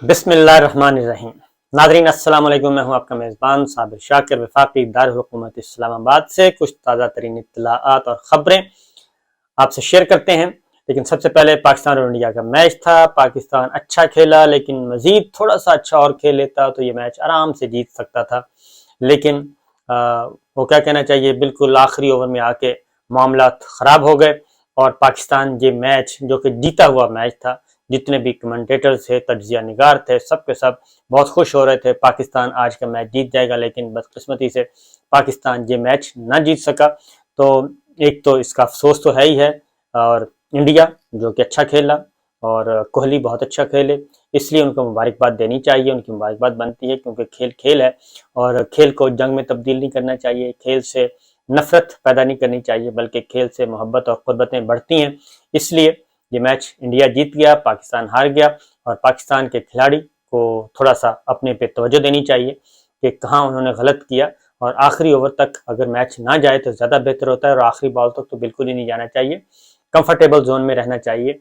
بسم اللہ الرحمن الرحیم۔ ناظرین السلام علیکم، میں ہوں آپ کا میزبان صابر شاکر، وفاقی دارالحکومت اسلام آباد سے کچھ تازہ ترین اطلاعات اور خبریں آپ سے شیئر کرتے ہیں۔ لیکن سب سے پہلے پاکستان اور انڈیا کا میچ تھا۔ پاکستان اچھا کھیلا، لیکن مزید تھوڑا سا اچھا اور کھیل لیتا تو یہ میچ آرام سے جیت سکتا تھا۔ لیکن وہ کیا کہنا چاہیے، بالکل آخری اوور میں آ کے معاملات خراب ہو گئے اور پاکستان یہ میچ جو کہ جیتا ہوا میچ تھا، جتنے بھی کمنٹیٹر تھے، تجزیہ نگار تھے، سب کے سب بہت خوش ہو رہے تھے پاکستان آج کا میچ جیت جائے گا، لیکن بدقسمتی سے پاکستان یہ میچ نہ جیت سکا۔ تو ایک تو اس کا افسوس تو ہے ہی ہے، اور انڈیا جو کہ اچھا کھیلا اور کوہلی بہت اچھا کھیلے، اس لیے ان کو مبارکباد دینی چاہیے، ان کی مبارکباد بنتی ہے، کیونکہ کھیل کھیل ہے اور کھیل کو جنگ میں تبدیل نہیں کرنا چاہیے، کھیل سے نفرت پیدا نہیں کرنی چاہیے، بلکہ کھیل سے محبت اور قربتیں بڑھتی ہیں۔ اس لیے یہ میچ انڈیا جیت گیا، پاکستان ہار گیا، اور پاکستان کے کھلاڑی کو تھوڑا سا اپنے پہ توجہ دینی چاہیے کہ کہاں انہوں نے غلط کیا، اور آخری اوور تک اگر میچ نہ جائے تو زیادہ بہتر ہوتا ہے، اور آخری بال تک تو بالکل ہی نہیں جانا چاہیے، کمفرٹیبل زون میں رہنا چاہیے۔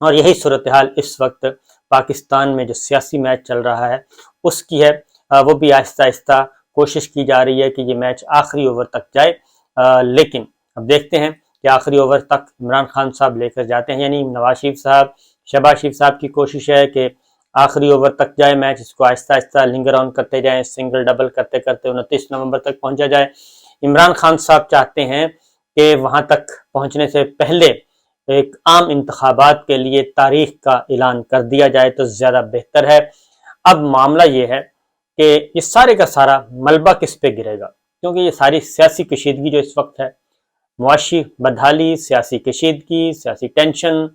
اور یہی صورتحال اس وقت پاکستان میں جو سیاسی میچ چل رہا ہے اس کی ہے، وہ بھی آہستہ آہستہ کوشش کی جا رہی ہے کہ یہ میچ آخری اوور تک جائے، لیکن اب دیکھتے ہیں کہ آخری اوور تک عمران خان صاحب لے کر جاتے ہیں، یعنی نواز شریف صاحب، شہباز شریف صاحب کی کوشش ہے کہ آخری اوور تک جائے میچ، اس کو آہستہ آہستہ لنگر آن کرتے جائیں، سنگل ڈبل کرتے کرتے 29 نومبر تک پہنچا جائے۔ عمران خان صاحب چاہتے ہیں کہ وہاں تک پہنچنے سے پہلے ایک عام انتخابات کے لیے تاریخ کا اعلان کر دیا جائے تو زیادہ بہتر ہے۔ اب معاملہ یہ ہے کہ یہ سارے کا سارا ملبہ کس پہ گرے گا، کیونکہ یہ ساری سیاسی کشیدگی جو اس وقت ہے، معاشی بدحالی، سیاسی کشیدگی، سیاسی ٹینشن،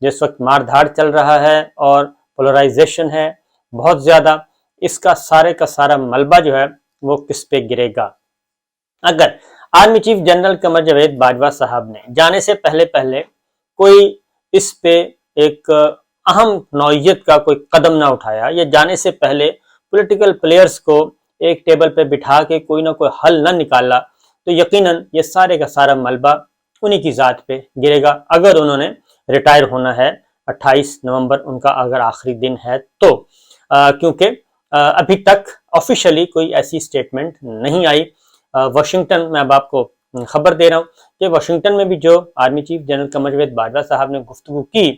جس وقت مار دھاڑ چل رہا ہے اور پولرائزیشن ہے بہت زیادہ، اس کا سارا ملبہ جو ہے وہ کس پہ گرے گا۔ اگر army chief general Qamar Javed Bajwa صاحب نے جانے سے پہلے کوئی اس پہ ایک اہم نوعیت کا کوئی قدم نہ اٹھایا، یا جانے سے پہلے پولیٹیکل پلیئرز کو ایک ٹیبل پہ بٹھا کے کوئی نہ کوئی حل نہ نکالا، تو یقیناً یہ سارے کا سارا ملبہ انہی کی ذات پہ گرے گا، اگر انہوں نے ریٹائر ہونا ہے 28 نومبر ان کا اگر آخری دن ہے تو، کیونکہ ابھی تک آفیشلی کوئی ایسی سٹیٹمنٹ نہیں آئی۔ واشنگٹن میں اب آپ کو خبر دے رہا ہوں کہ واشنگٹن میں بھی جو army chief general Qamar Javed Bajwa صاحب نے گفتگو کی،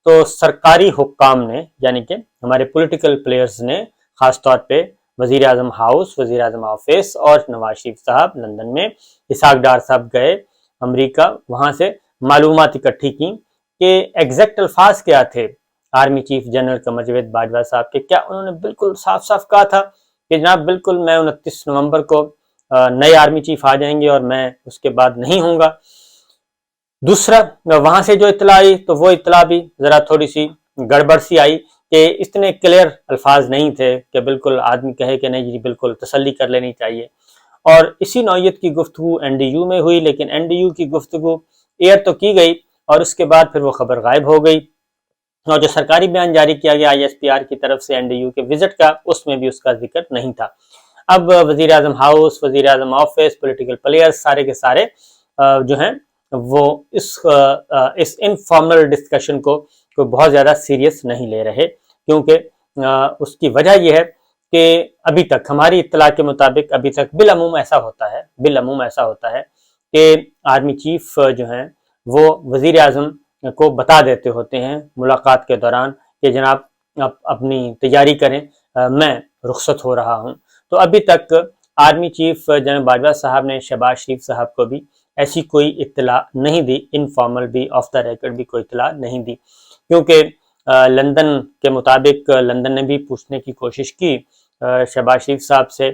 تو سرکاری حکام نے، یعنی کہ ہمارے پولیٹیکل پلیئرز نے، خاص طور پہ وزیر اعظم ہاؤس، وزیر اعظم آفس اور نواز شریف صاحب لندن میں، اسحاق ڈار صاحب گئے امریکہ، وہاں سے معلومات اکٹھی کی کہ ایگزیکٹ الفاظ کیا تھے army chief general Qamar Javed Bajwa صاحب کے۔ کیا انہوں نے بالکل صاف صاف کہا تھا کہ جناب بالکل میں 29 نومبر کو نئے آرمی چیف آ جائیں گے اور میں اس کے بعد نہیں ہوں گا؟ دوسرا، وہاں سے جو اطلاع آئی تو وہ اطلاع بھی ذرا تھوڑی سی گڑبڑ سی آئی کہ اتنے کلیئر الفاظ نہیں تھے کہ بالکل آدمی کہے کہ نہیں جی بالکل تسلی کر لینی چاہیے۔ اور اسی نوعیت کی گفتگو این ڈی یو میں ہوئی، لیکن این ڈی یو کی گفتگو ایئر تو کی گئی اور اس کے بعد پھر وہ خبر غائب ہو گئی، اور جو سرکاری بیان جاری کیا گیا آئی ایس پی آر کی طرف سے این ڈی یو کے وزٹ کا، اس میں بھی اس کا ذکر نہیں تھا۔ اب وزیر اعظم ہاؤس، وزیر اعظم آفس، پولیٹیکل پلیئرز سارے کے سارے جو ہیں وہ اس انفارمل ڈسکشن کو بہت زیادہ سیریس نہیں لے رہے، کیونکہ اس کی وجہ یہ ہے کہ ابھی تک ہماری اطلاع کے مطابق ابھی تک بالعموم ایسا ہوتا ہے کہ آرمی چیف جو ہیں وہ وزیر اعظم کو بتا دیتے ہوتے ہیں ملاقات کے دوران کہ جناب آپ اپنی تیاری کریں، میں رخصت ہو رہا ہوں۔ تو ابھی تک آرمی چیف جنرل باجوہ صاحب نے شہباز شریف صاحب کو بھی ایسی کوئی اطلاع نہیں دی، انفارمل بھی، آف دا ریکارڈ بھی کوئی اطلاع نہیں دی، کیونکہ لندن کے مطابق لندن نے بھی پوچھنے کی کوشش کی شہباز شریف صاحب سے،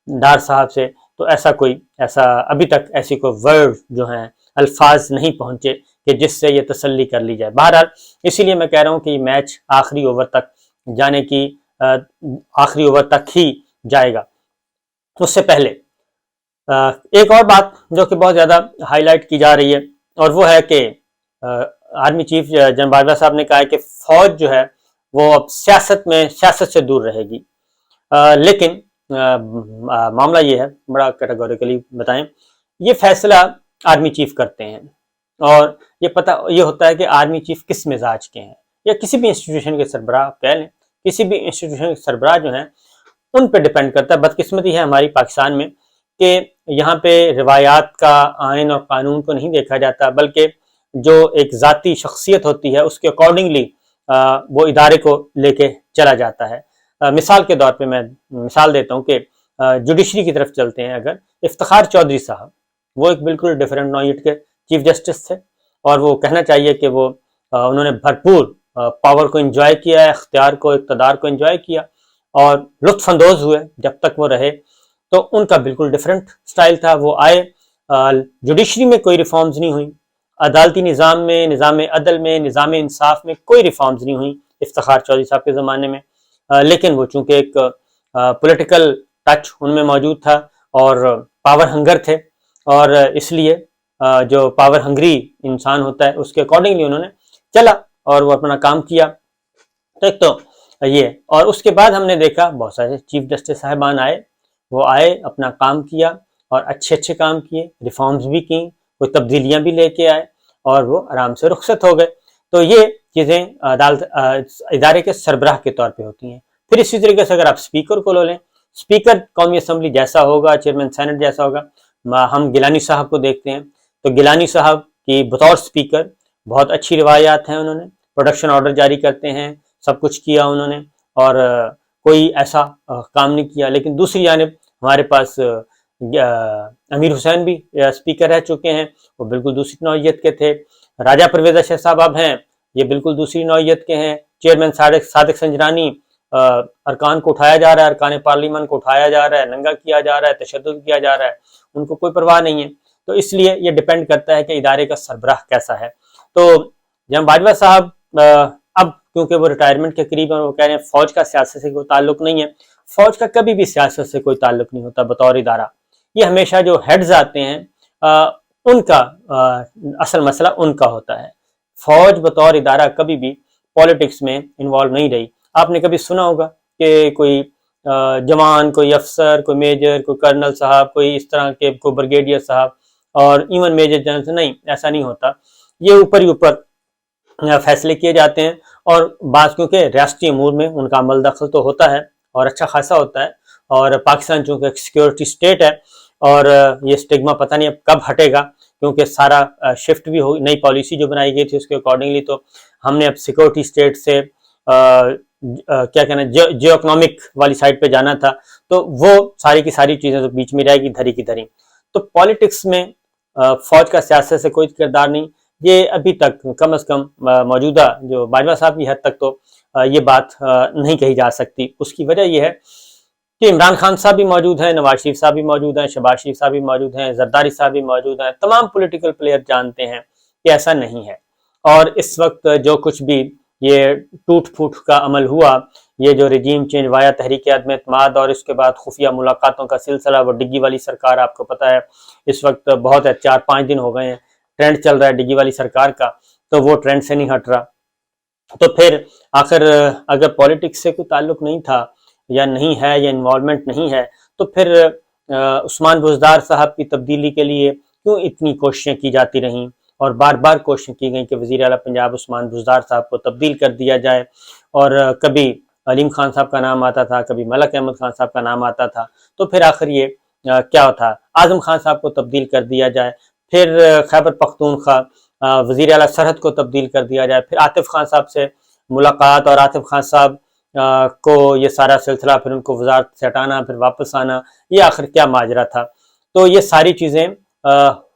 ڈار صاحب سے، تو ایسا ابھی تک ایسی کوئی ورڈ جو ہیں الفاظ نہیں پہنچے کہ جس سے یہ تسلی کر لی جائے۔ بہرحال اسی لیے میں کہہ رہا ہوں کہ یہ میچ آخری اوور تک جانے کی، آخری اوور تک ہی جائے گا۔ اس سے پہلے ایک اور بات جو کہ بہت زیادہ ہائی لائٹ کی جا رہی ہے، اور وہ ہے کہ آرمی چیف جنرل باجوہ صاحب نے کہا ہے کہ فوج جو ہے وہ اب سیاست سے دور رہے گی، لیکن معاملہ یہ ہے، بڑا کیٹیگوریکلی بتائیں، یہ فیصلہ آرمی چیف کرتے ہیں، اور یہ ہوتا ہے کہ آرمی چیف کس مزاج کے ہیں، یا کسی بھی انسٹیٹیوشن کے سربراہ کہہ لیں کسی بھی انسٹیٹیوشن کے سربراہ جو ہیں ان پہ ڈیپینڈ کرتا ہے۔ بدقسمتی ہے ہماری پاکستان میں کہ یہاں پہ روایات کا، آئین اور قانون کو نہیں دیکھا جاتا، بلکہ جو ایک ذاتی شخصیت ہوتی ہے اس کے اکارڈنگلی وہ ادارے کو لے کے چلا جاتا ہے۔ مثال کے طور پہ میں مثال دیتا ہوں کہ جوڈیشری کی طرف چلتے ہیں، اگر افتخار چودھری صاحب، وہ ایک بالکل ڈیفرنٹ نوعیت کے چیف جسٹس تھے، اور وہ کہنا چاہیے کہ وہ انہوں نے بھرپور پاور کو انجوائے کیا ہے، اختیار کو، اقتدار کو انجوائے کیا اور لطف اندوز ہوئے جب تک وہ رہے۔ تو ان کا بالکل ڈیفرنٹ سٹائل تھا، وہ آئے، جوڈیشری میں کوئی ریفارمز نہیں ہوئیں، عدالتی نظام میں، نظام عدل میں، نظام انصاف میں کوئی ریفارمز نہیں ہوئیں افتخار چودھری صاحب کے زمانے میں، لیکن وہ چونکہ ایک پولیٹیکل ٹچ ان میں موجود تھا اور پاور ہنگر تھے، اور اس لیے جو پاور ہنگری انسان ہوتا ہے اس کے اکارڈنگلی انہوں نے چلا اور وہ اپنا کام کیا۔ تو ایک تو یہ، اور اس کے بعد ہم نے دیکھا بہت سارے چیف جسٹس صاحبان آئے، وہ آئے، اپنا کام کیا اور اچھے اچھے کام کیے، ریفارمز بھی کی، کوئی تبدیلیاں بھی لے کے آئے اور وہ آرام سے رخصت ہو گئے۔ تو یہ چیزیں عدالت ادارے کے سربراہ کے طور پہ ہوتی ہیں۔ پھر اسی طریقے سے اگر آپ اسپیکر کو لو لیں، اسپیکر قومی اسمبلی جیسا ہوگا، چیئرمین سینٹ جیسا ہوگا۔ ہم گیلانی صاحب کو دیکھتے ہیں تو گیلانی صاحب کی بطور اسپیکر بہت اچھی روایات ہیں، انہوں نے پروڈکشن آرڈر جاری کرتے ہیں، سب کچھ کیا انہوں نے، اور کوئی ایسا کام نہیں کیا۔ لیکن دوسری جانب ہمارے پاس امیر حسین بھی اسپیکر رہ چکے ہیں، وہ بالکل دوسری نوعیت کے تھے۔ راجہ پرویز اشرف صاحب ہیں، یہ بالکل دوسری نوعیت کے ہیں۔ چیئرمین صادق سنجرانی، ارکان کو اٹھایا جا رہا ہے، ارکان پارلیمنٹ کو اٹھایا جا رہا ہے، ننگا کیا جا رہا ہے، تشدد کیا جا رہا ہے، ان کو کوئی پرواہ نہیں ہے۔ تو اس لیے یہ ڈیپینڈ کرتا ہے کہ ادارے کا سربراہ کیسا ہے۔ تو جناب باجوہ صاحب اب کیونکہ وہ ریٹائرمنٹ کے قریب ہیں، وہ کہہ رہے ہیں فوج کا سیاست سے کوئی تعلق نہیں ہے۔ فوج کا کبھی بھی سیاست سے کوئی تعلق نہیں ہوتا بطور ادارہ، یہ ہمیشہ جو ہیڈز آتے ہیں ان کا اصل مسئلہ ان کا ہوتا ہے۔ فوج بطور ادارہ کبھی بھی پولیٹکس میں انوالو نہیں رہی۔ آپ نے کبھی سنا ہوگا کہ کوئی جوان، کوئی افسر، کوئی میجر، کوئی کرنل صاحب، کوئی اس طرح کے، کوئی بریگیڈیئر صاحب اور ایون میجر جنرل سے، نہیں، ایسا نہیں ہوتا۔ یہ اوپر ہی اوپر فیصلے کیے جاتے ہیں، اور بعض کیونکہ ریاستی امور میں ان کا عمل دخل تو ہوتا ہے اور اچھا خاصا ہوتا ہے، اور پاکستان چونکہ ایک سیکیورٹی سٹیٹ ہے، اور یہ سٹگما پتہ نہیں اب کب ہٹے گا، کیونکہ سارا شفٹ بھی ہو، نئی پالیسی جو بنائی گئی تھی اس کے اکارڈنگلی تو ہم نے اب سیکیورٹی سٹیٹ سے کیا کہنا جیو اکنامک والی سائڈ پہ جانا تھا، تو وہ ساری کی ساری چیزیں تو بیچ میں رہے گی دھری کی دھری۔ تو پالیٹکس میں فوج کا سیاست سے کوئی کردار نہیں، یہ ابھی تک کم از کم موجودہ جو باجوہ صاحب کی حد تک تو یہ بات نہیں کہی جا سکتی۔ اس کی وجہ یہ ہے کہ عمران خان صاحب بھی موجود ہیں، نواز شریف صاحب بھی موجود ہیں، شہباز شریف صاحب بھی موجود ہیں، زرداری صاحب بھی موجود ہیں، تمام پولیٹیکل پلیئر جانتے ہیں کہ ایسا نہیں ہے۔ اور اس وقت جو کچھ بھی یہ ٹوٹ پھوٹ کا عمل ہوا، یہ جو رجیم چینج وایا تحریک عدم اعتماد اور اس کے بعد خفیہ ملاقاتوں کا سلسلہ، وہ ڈگی والی سرکار آپ کو پتہ ہے اس وقت بہت ہے، 4-5 دن ہو گئے ہیں ٹرینڈ چل رہا ہے ڈگی والی سرکار کا، تو وہ ٹرینڈ سے نہیں ہٹ رہا۔ تو پھر آخر اگر پولیٹکس سے کوئی تعلق نہیں تھا یا نہیں ہے یا انوالومنٹ نہیں ہے، تو پھر عثمان بزدار صاحب کی تبدیلی کے لیے کیوں اتنی کوششیں کی جاتی رہیں، اور بار بار کوششیں کی گئیں کہ وزیر اعلیٰ پنجاب عثمان بزدار صاحب کو تبدیل کر دیا جائے، اور کبھی علیم خان صاحب کا نام آتا تھا، کبھی ملک احمد خان صاحب کا نام آتا تھا، تو پھر آخر یہ کیا تھا، اعظم خان صاحب کو تبدیل کر دیا جائے، پھر خیبر پختونخوا وزیر اعلیٰ سرحد کو تبدیل کر دیا جائے، پھر عاطف خان صاحب سے ملاقات اور عاطف خان صاحب کو یہ سارا سلسلہ، پھر ان کو وزارت سے ہٹانا، پھر واپس آنا، یہ آخر کیا ماجرا تھا۔ تو یہ ساری چیزیں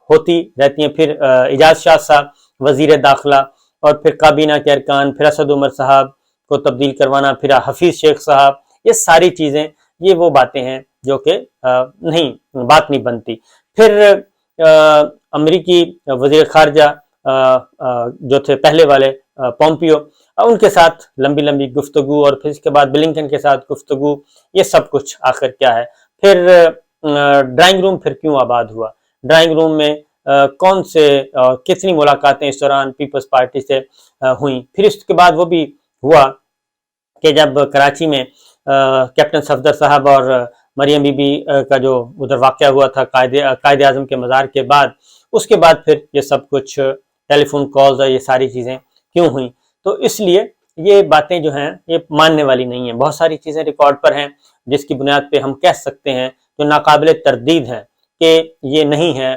ہوتی رہتی ہیں۔ پھر اعجاز شاہ صاحب وزیر داخلہ، اور پھر کابینہ کے ارکان، پھر اسد عمر صاحب کو تبدیل کروانا، پھر حفیظ شیخ صاحب، یہ ساری چیزیں، یہ وہ باتیں ہیں جو کہ بات نہیں بنتی۔ پھر امریکی وزیر خارجہ جو تھے پہلے والے پومپیو، ان کے ساتھ لمبی لمبی گفتگو، اور پھر اس کے بعد بلنکن کے ساتھ گفتگو، یہ سب کچھ آخر کیا ہے۔ پھر ڈرائنگ روم پھر کیوں آباد ہوا، ڈرائنگ روم میں کون سے کتنی ملاقاتیں اس دوران پیپلز پارٹی سے ہوئیں۔ پھر اس کے بعد وہ بھی ہوا کہ جب کراچی میں کیپٹن صفدر صاحب اور مریم بی بی کا جو ادھر واقعہ ہوا تھا قائد اعظم کے مزار کے بعد، اس کے بعد پھر یہ سب کچھ ٹیلی فون کالز اور یہ ساری چیزیں کیوں ہوئیں۔ تو اس لیے یہ باتیں جو ہیں یہ ماننے والی نہیں ہیں. بہت ساری چیزیں ریکارڈ پر ہیں جس کی بنیاد پہ ہم کہہ سکتے ہیں جو ناقابل تردید ہیں کہ یہ نہیں ہے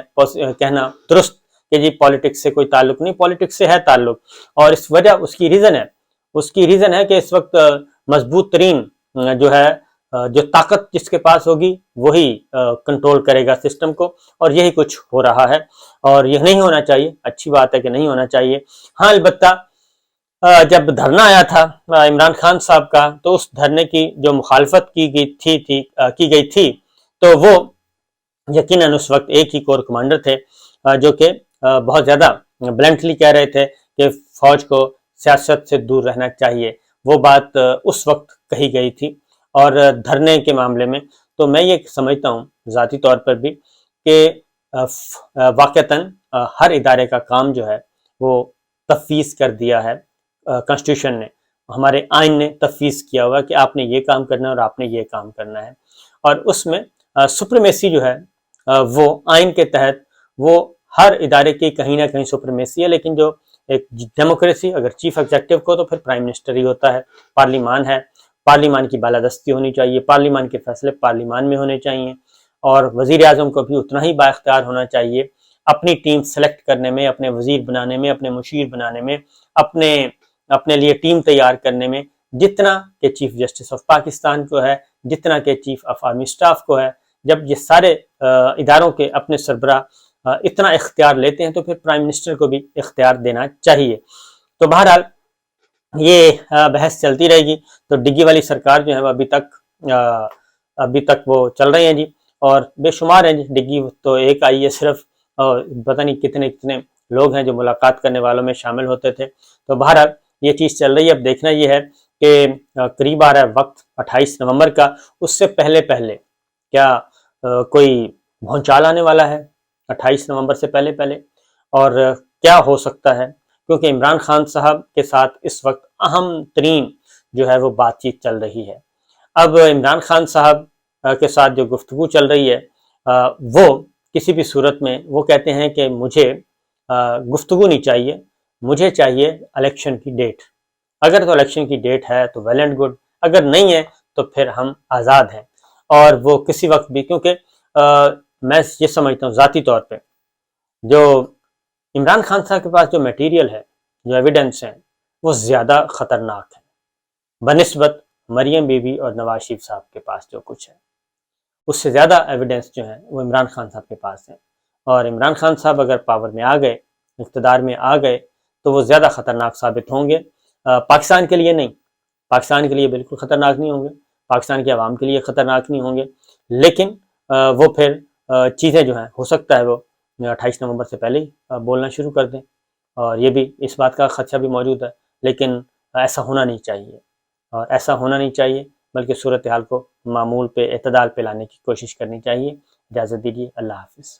کہنا درست کہ جی پالیٹکس سے کوئی تعلق نہیں. پالیٹکس سے ہے تعلق، اور اس وجہ اس کی ریزن ہے کہ اس وقت مضبوط ترین جو ہے جو طاقت جس کے پاس ہوگی وہی کنٹرول کرے گا سسٹم کو، اور یہی کچھ ہو رہا ہے. اور یہ نہیں ہونا چاہیے، اچھی بات ہے کہ نہیں ہونا چاہیے. ہاں البتہ جب دھرنا آیا تھا عمران خان صاحب کا، تو اس دھرنے کی جو مخالفت کی گئی تھی تو وہ یقیناً اس وقت ایک ہی کور کمانڈر تھے جو کہ بہت زیادہ بلنٹلی کہہ رہے تھے کہ فوج کو سیاست سے دور رہنا چاہیے. وہ بات اس وقت کہی گئی تھی. اور دھرنے کے معاملے میں تو میں یہ سمجھتا ہوں ذاتی طور پر بھی کہ واقعتاً ہر ادارے کا کام جو ہے وہ تفویض کر دیا ہے. کانسٹیٹیوشن نے، ہمارے آئین نے تفویض کیا ہوا کہ آپ نے یہ کام کرنا ہے اور آپ نے یہ کام کرنا ہے. اور اس میں سپریمیسی جو ہے وہ آئین کے تحت وہ ہر ادارے کی کہیں نہ کہیں سپریمیسی ہے. لیکن جو ایک ڈیموکریسی، اگر چیف ایگزیکٹو کو تو پھر پرائم منسٹر ہی ہوتا ہے. پارلیمان ہے، پارلیمان کی بالادستی ہونی چاہیے، پارلیمان کے فیصلے پارلیمان میں ہونے چاہیے، اور وزیر اعظم کو بھی اتنا ہی بااختیار ہونا چاہیے اپنی ٹیم سلیکٹ کرنے میں، اپنے وزیر بنانے میں، اپنے مشیر بنانے میں، اپنے لیے ٹیم تیار کرنے میں، جتنا کہ چیف جسٹس آف پاکستان کو ہے، جتنا کہ چیف آف آرمی اسٹاف کو ہے. جب یہ سارے اداروں کے اپنے سربراہ اتنا اختیار لیتے ہیں تو پھر پرائم منسٹر کو بھی اختیار دینا چاہیے. تو بہرحال یہ بحث چلتی رہے گی. تو ڈگی والی سرکار جو ہے وہ ابھی تک وہ چل رہے ہیں جی، اور بے شمار ہیں جی. ڈگی تو ایک آئی ہے صرف، پتہ نہیں کتنے لوگ ہیں جو ملاقات کرنے والوں میں شامل ہوتے تھے. تو بہرحال یہ چیز چل رہی ہے. اب دیکھنا یہ ہے کہ قریب آ رہا ہے وقت 28 نومبر کا، اس سے پہلے کیا کوئی بھونچال آنے والا ہے 28 نومبر سے پہلے، اور کیا ہو سکتا ہے، کیونکہ عمران خان صاحب کے ساتھ اس وقت اہم ترین جو ہے وہ بات چیت چل رہی ہے. اب عمران خان صاحب کے ساتھ جو گفتگو چل رہی ہے وہ کسی بھی صورت میں وہ کہتے ہیں کہ مجھے گفتگو نہیں چاہیے، مجھے چاہیے الیکشن کی ڈیٹ. اگر تو الیکشن کی ڈیٹ ہے تو ویل اینڈ گڈ، اگر نہیں ہے تو پھر ہم آزاد ہیں. اور وہ کسی وقت بھی، کیونکہ میں یہ سمجھتا ہوں ذاتی طور پہ جو عمران خان صاحب کے پاس جو میٹیریل ہے، جو ایویڈنس ہیں، وہ زیادہ خطرناک ہے بنسبت مریم بی بی اور نواز شریف صاحب کے پاس جو کچھ ہے. اس سے زیادہ ایویڈنس جو ہیں وہ عمران خان صاحب کے پاس ہیں. اور عمران خان صاحب اگر پاور میں آ گئے، اقتدار میں آ گئے، تو وہ زیادہ خطرناک ثابت ہوں گے. پاکستان کے لیے نہیں، پاکستان کے لیے بالکل خطرناک نہیں ہوں گے، پاکستان کے عوام کے لیے خطرناک نہیں ہوں گے، لیکن وہ پھر چیزیں جو ہیں ہو سکتا ہے وہ 28 نومبر سے پہلے ہی بولنا شروع کر دیں. اور یہ بھی اس بات کا خدشہ بھی موجود ہے. لیکن ایسا ہونا نہیں چاہیے، اور ایسا ہونا نہیں چاہیے، بلکہ صورتحال کو معمول پہ، اعتدال پہ لانے کی کوشش کرنی چاہیے. اجازت دیجیے، اللہ حافظ.